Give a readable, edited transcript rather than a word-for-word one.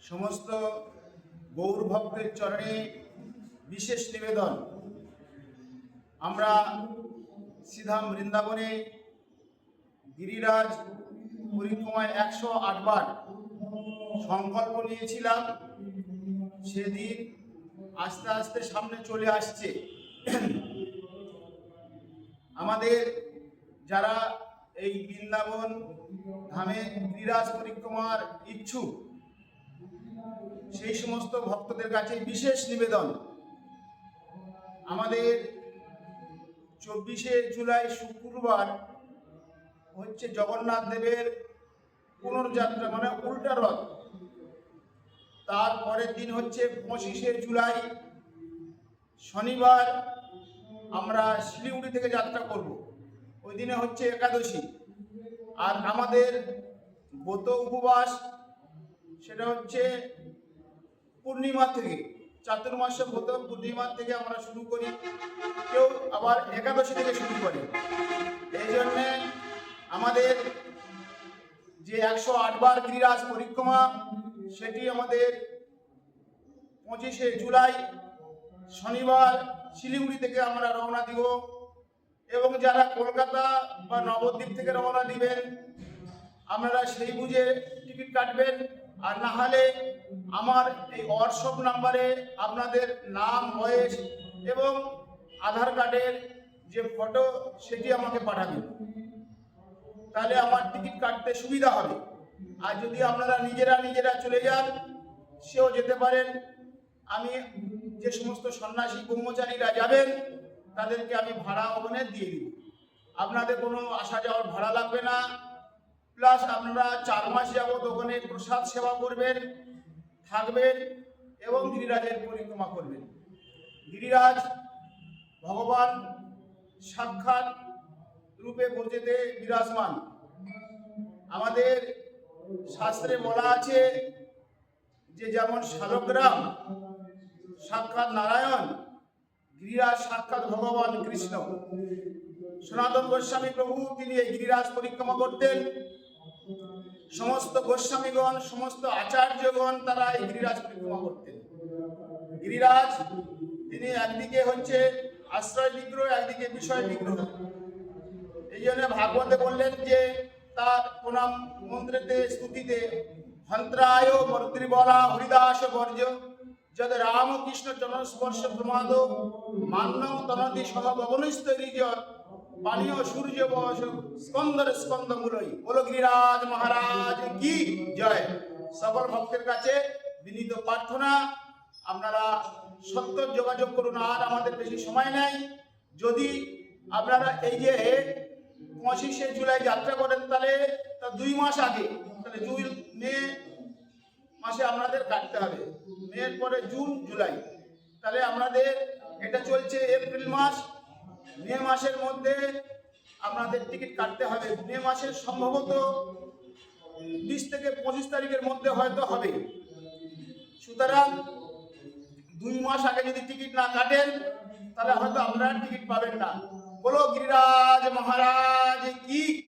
সমস্ত গৌর ভক্তের চরণে বিশেষ নিবেদন। আমরা শ্রীধাম বৃন্দাবনে গিরিরাজ পরিক্রমায় 108 বার সংকল্প নিয়েছিলাম। সেদিন আস্তে আস্তে সামনে চলে আসছে। আমাদের যারা এই বৃন্দাবন ধামে গিরিরাজ পরিক্রমার ইচ্ছুক, সেই সমস্ত ভক্তদের কাছে বিশেষ নিবেদন। আমাদের 24শে জুলাই শুক্রবার হচ্ছে জগন্নাথ দেবের পুনর্যাত্রা, মানে উল্টা রথ। তার পরের দিন হচ্ছে 25শে জুলাই শনিবার, আমরা শিলিগুড়ি থেকে যাত্রা করব। ওই দিনে হচ্ছে একাদশী। আর আমাদের ব্রত উপবাস সেটা হচ্ছে পূর্ণিমা থেকে, চাতুর্মাস্য ব্রত পূর্ণিমা থেকে আমরা শুরু করি, কেউ আবার একাদশী থেকে শুরু করে। এই জন্যে আমাদের যে 108 বার গিরিরাজ পরিক্রমা, সেটি আমাদের 25শে জুলাই শনিবার শিলিগুড়ি থেকে আমরা রওনা দিব। এবং যারা কলকাতা বা নবদ্বীপ থেকে রওনা দিবেন, আপনারা সেই বুঝে টিকিট কাটবেন। আর না হলে আমার এই হোয়াটসঅ্যাপ নাম্বারে আপনাদের নাম, বয়স এবং আধার কার্ডের যে ফটো সেটি আমাকে পাঠাবেন, তাহলে আমার টিকিট কাটতে সুবিধা হবে। আর যদি আপনারা নিজেরা চলে যান, সেও যেতে পারেন। আমি যে সমস্ত সন্ন্যাসী ব্রহ্মচারীরা যাবেন তাদেরকে আমি ভাড়া ওখানে দিয়ে দিব। আপনাদের কোনো আসা যাওয়ার ভাড়া লাগবে না। প্লাস আপনারা 4 মাস যাবত ওখানে প্রসাদ সেবা করবেন, থাকবেন এবং গিরিরাজের পরিক্রমা করবেন। গিরিরাজ ভগবান সাক্ষাৎ রূপে ব্রজেতে বিরাজমান। আমাদের শাস্ত্রে বলা আছে যে যেমন শালগ্রাম সাক্ষাৎ নারায়ণ, গিরিরাজ সাক্ষাৎ ভগবান কৃষ্ণ। সনাতন গোস্বামী প্রভু তিনি এই গিরিরাজ পরিক্রমা করতেন। সমস্ত গোস্বামীগণ, সমস্ত আচার্যগণ তারা এই গিরিরাজ পরিক্রমা করতেন। গিরিরাজ তিনি একদিকে হচ্ছে আশ্রয় বিগ্রহ, একদিকে বিষয় বিগ্রহ। এই জন্য ভাগবতে বললেন যে তার প্রণাম মন্ত্রেতে স্তুতিতে হন্ত্রায় মর্ত্রিবলা হরিদাস বর্জ্য যদ রামকৃষ্ণ চরণস্পর্শ প্রমাদ মান্য তনতি সহ গগনস্থৈর্য পানীয় সূর্য বস স্কন্দর স্কন্দ মূলই। বলো গিরিরাজ মহারাজ কি জয়। সকল ভক্তের কাছে বিনীত প্রার্থনা, আপনারা সত্য যোগাযোগ করুন। আর আমাদের বেশি সময় নেই। যদি আপনারা এই যে 25শে জুলাই যাত্রা করেন, তাহলে 2 মাস আগে, তাহলে মে মাসে আপনাদের কাটতে হবে। মের পরে জুন, জুলাই, তাহলে আপনাদের এটা চলছে এপ্রিল মাস। মে মাসের মধ্যে আপনাদের টিকিট কাটতে হবে। মে মাসের সম্ভবত 20 থেকে 25 তারিখের মধ্যে হয়তো হবে। সুতরাং 2 মাস আগে যদি টিকিট না কাটেন, তাহলে হয়তো আপনারা টিকিট পাবেন না। বলো গিরিরাজ মহারাজ কি।